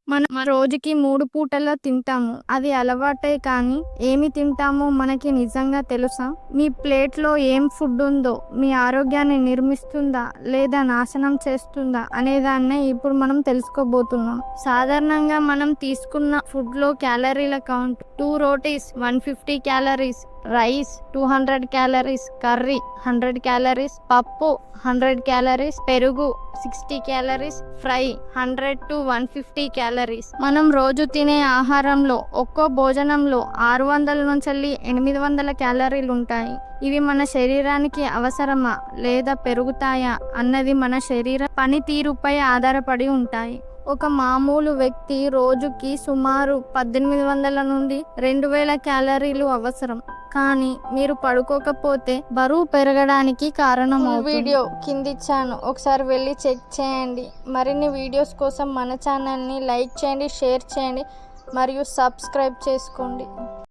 మనం రోజుకి 3 పూటలా తింటాము. అది అలవాటే కానీ ఏమి తింటామో మనకి నిజంగా తెలుసా? మీ ప్లేట్‌లో ఏం ఫుడ్ ఉందో మీ ఆరోగ్యాన్ని నిర్మిస్తుందా? లేదా నాశనం చేస్తుందా? అనేదాన్నే ఇప్పుడు మనం తెలుసుకోబోతున్నాం. సాధారణంగా మనం తీసుకున్న ఫుడ్‌లో క్యాలరీల count 2 rotis 150 calories, rice 200 calories, curry 100 calories, పప్పు 100 క్యాలరీస్, పెరుగు 60 క్యాలరీస్, ఫ్రై 100 to 150 క్యాలరీస్. మనం రోజు తినే ఆహారంలో ఒక్కో భోజనంలో 600 నుంచి 800 క్యాలరీలు ఉంటాయి. ఇవి మన శరీరానికి అవసరమా లేదా పెరుగుతాయా అన్నది మన శరీర పనితీరుపై ఆధారపడి ఉంటాయి. ఒక మామూలు వ్యక్తి రోజుకి సుమారు 1800 నుండి 2000 క్యాలరీలు అవసరం. కానీ మీరు పడుకోకపోతే బరువు పెరగడానికి కారణం వీడియో కిందిచ్చాను, ఒకసారి వెళ్ళి చెక్ చేయండి. మరిన్ని వీడియోస్ కోసం మన ఛానల్ని లైక్ చేయండి, షేర్ చేయండి మరియు సబ్స్క్రైబ్ చేసుకోండి.